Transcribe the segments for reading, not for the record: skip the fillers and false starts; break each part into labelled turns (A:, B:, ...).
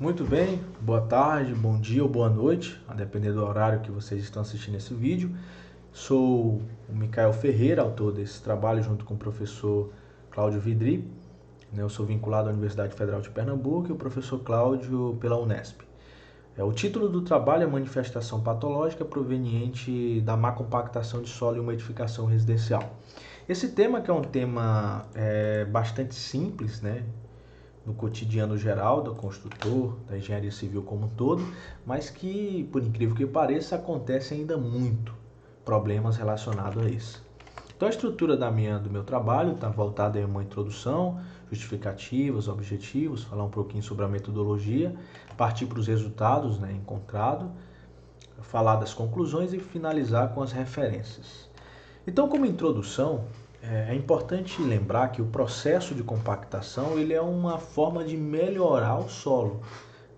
A: Muito bem, boa tarde, bom dia ou boa noite, a depender do horário que vocês estão assistindo esse vídeo. Sou o Micael Ferreira, autor desse trabalho, junto com o professor Cláudio Vidri. Eu sou vinculado à Universidade Federal de Pernambuco e o professor Cláudio pela Unesp. O título do trabalho é Manifestação Patológica Proveniente da Má Compactação de Solo em uma Edificação Residencial. Esse tema, que é um tema bastante simples, né? No cotidiano geral do construtor, da engenharia civil como um todo, mas que, por incrível que pareça, acontece ainda muito problemas relacionados a isso. Então a estrutura do meu trabalho está voltada em uma introdução, justificativas, objetivos, falar um pouquinho sobre a metodologia, partir para os resultados encontrados, falar das conclusões e finalizar com as referências. Então, como introdução, é importante lembrar que o processo de compactação ele é uma forma de melhorar o solo,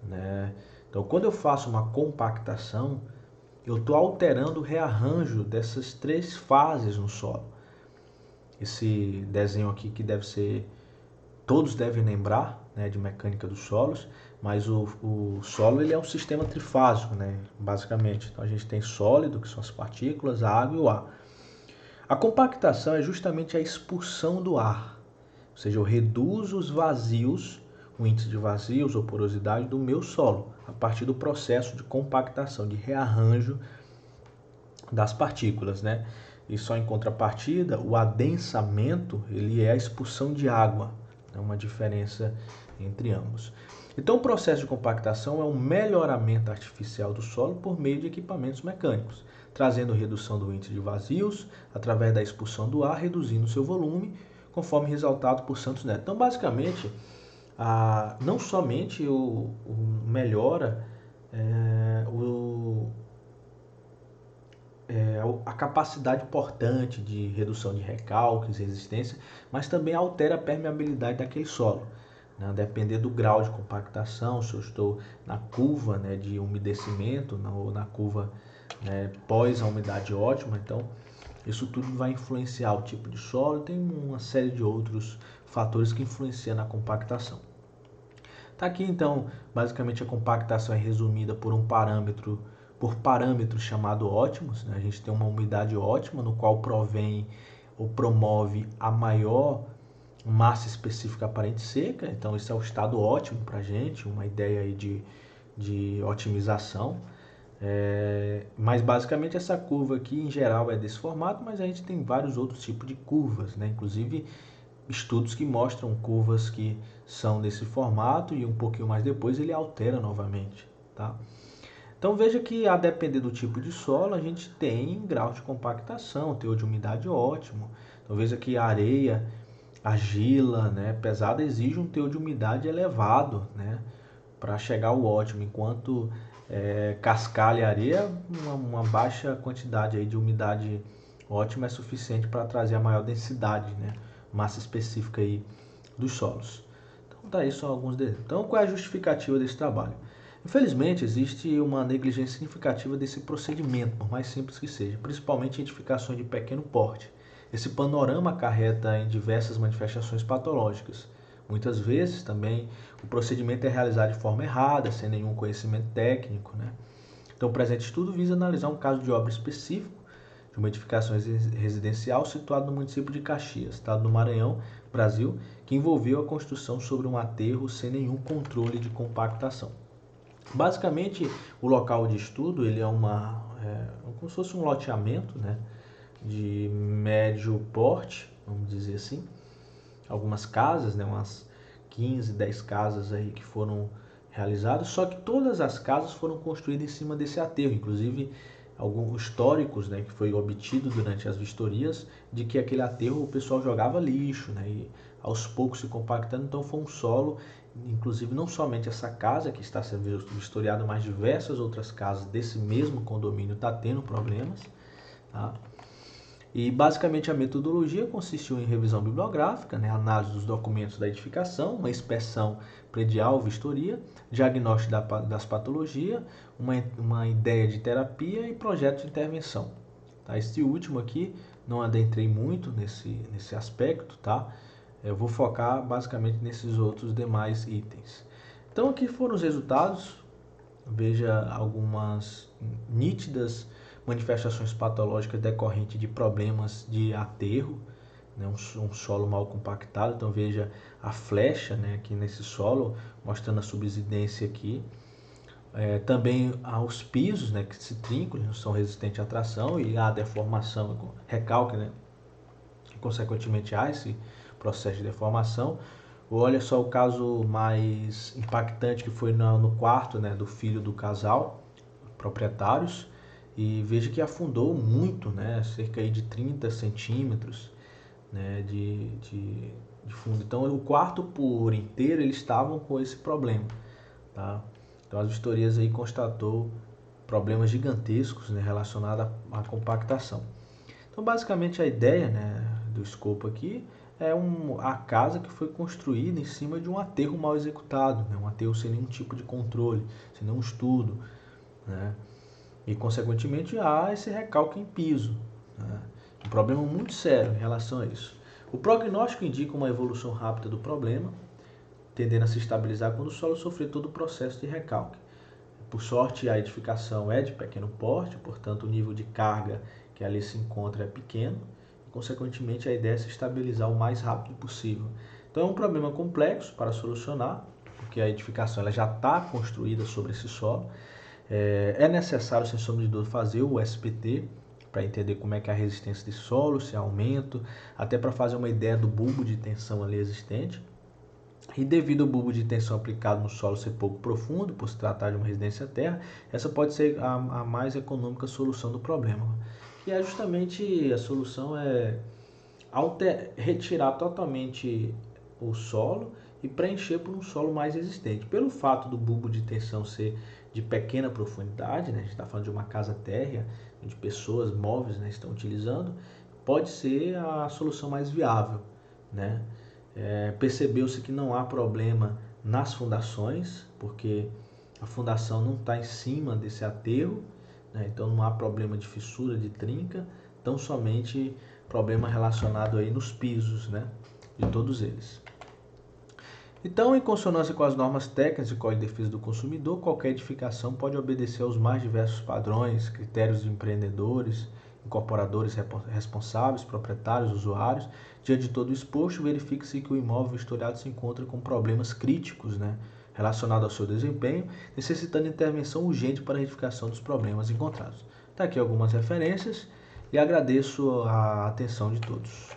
A: né? Então, quando eu faço uma compactação, eu estou alterando o rearranjo dessas três fases no solo. Esse desenho aqui que todos devem lembrar, né, de mecânica dos solos, mas o solo ele é um sistema trifásico, né, basicamente. Então a gente tem sólido, que são as partículas, a água e o ar. A compactação é justamente a expulsão do ar, ou seja, eu reduzo os vazios, o índice de vazios ou porosidade do meu solo, a partir do processo de compactação, de rearranjo das partículas, né? E só em contrapartida, o adensamento ele é a expulsão de água, é uma diferença entre ambos. Então, o processo de compactação é um melhoramento artificial do solo por meio de equipamentos mecânicos, trazendo redução do índice de vazios através da expulsão do ar, reduzindo seu volume, conforme ressaltado por Santos Neto. Então, basicamente, não somente melhora a capacidade importante de redução de recalques e resistência, mas também altera a permeabilidade daquele solo. Né? Depender do grau de compactação, se eu estou na curva, né, de umedecimento ou na curva, né, pós a umidade ótima, então isso tudo vai influenciar o tipo de solo. Tem uma série de outros fatores que influenciam na compactação. Tá aqui então, basicamente a compactação é resumida por parâmetros chamado ótimos, né? A gente tem uma umidade ótima no qual provém ou promove a maior massa específica aparente seca, então esse é o estado ótimo para a gente, uma ideia aí de otimização. Mas basicamente essa curva aqui em geral é desse formato, mas a gente tem vários outros tipos de curvas, né? Inclusive estudos que mostram curvas que são desse formato e um pouquinho mais depois ele altera novamente, tá? Então veja que a depender do tipo de solo a gente tem grau de compactação, teor de umidade ótimo. Então veja que a areia, argila, né, pesada exige um teor de umidade elevado, né, para chegar ao ótimo, enquanto cascalho e areia, uma baixa quantidade aí de umidade ótima é suficiente para trazer a maior densidade, né, massa específica aí dos solos. Então, daí só alguns deles. Então, qual é a justificativa desse trabalho? Infelizmente, existe uma negligência significativa desse procedimento, por mais simples que seja, principalmente em edificações de pequeno porte. Esse panorama acarreta em diversas manifestações patológicas. Muitas vezes também o procedimento é realizado de forma errada, sem nenhum conhecimento técnico, né? Então, o presente estudo visa analisar um caso de obra específico de uma edificação residencial situada no município de Caxias, estado do Maranhão, Brasil, que envolveu a construção sobre um aterro sem nenhum controle de compactação. Basicamente, o local de estudo ele como se fosse um loteamento, né, de médio porte, vamos dizer assim. Algumas casas, né, umas 15, 10 casas aí que foram realizadas, só que todas as casas foram construídas em cima desse aterro, inclusive alguns históricos, né, que foi obtido durante as vistorias, de que aquele aterro o pessoal jogava lixo, né, e aos poucos se compactando, então foi um solo, inclusive não somente essa casa que está sendo vistoriada, mas diversas outras casas desse mesmo condomínio está tendo problemas, tá? E basicamente a metodologia consistiu em revisão bibliográfica, né, análise dos documentos da edificação, uma inspeção predial, vistoria, diagnóstico das patologias, uma ideia de terapia e projeto de intervenção. Tá? Este último aqui, não adentrei muito nesse aspecto, tá? Eu vou focar basicamente nesses outros demais itens. Então aqui foram os resultados. Veja algumas nítidas manifestações patológicas decorrentes de problemas de aterro, né, um solo mal compactado. Então veja a flecha, né, aqui nesse solo, mostrando a subsidência aqui. Também os pisos, né, que se trincam, não são resistentes à tração, e a deformação, recalque, né, e consequentemente há esse processo de deformação. Olha só o caso mais impactante que foi no quarto, né, do filho do casal, proprietários, e veja que afundou muito, né, cerca aí de 30 centímetros, né, de fundo. Então o quarto por inteiro eles estavam com esse problema, tá? Então as vistorias aí constatou problemas gigantescos, né, relacionados à compactação. Então basicamente a ideia, né, do escopo aqui é a casa que foi construída em cima de um aterro mal executado, né, um aterro sem nenhum tipo de controle, sem nenhum estudo, né, e consequentemente há esse recalque em piso, né, um problema muito sério em relação a isso. O prognóstico indica uma evolução rápida do problema, tendendo a se estabilizar quando o solo sofrer todo o processo de recalque. Por sorte, a edificação é de pequeno porte, portanto, o nível de carga que ali se encontra é pequeno, e, consequentemente, a ideia é se estabilizar o mais rápido possível. Então, é um problema complexo para solucionar, porque a edificação ela já está construída sobre esse solo. É necessário, sem sombra de dúvida, fazer o SPT para entender como é que é a resistência desse solo, se há aumento, até para fazer uma ideia do bulbo de tensão ali existente. E devido ao bulbo de tensão aplicado no solo ser pouco profundo, por se tratar de uma residência terra, essa pode ser a mais econômica solução do problema. Que é justamente a solução retirar totalmente o solo e preencher por um solo mais resistente. Pelo fato do bulbo de tensão ser de pequena profundidade, né, a gente está falando de uma casa térrea, onde pessoas móveis, né, estão utilizando, pode ser a solução mais viável, né? Percebeu-se que não há problema nas fundações, porque a fundação não está em cima desse aterro, né? Então não há problema de fissura, de trinca, tão somente problema relacionado aí nos pisos, né? De todos eles. Então, em consonância com as normas técnicas e Código de Defesa do Consumidor, qualquer edificação pode obedecer aos mais diversos padrões, critérios de empreendedores, incorporadores responsáveis, proprietários, usuários. Diante de todo o exposto, verifique-se que o imóvel vistoriado se encontra com problemas críticos, né, relacionados ao seu desempenho, necessitando intervenção urgente para a retificação dos problemas encontrados. Está aqui algumas referências e agradeço a atenção de todos.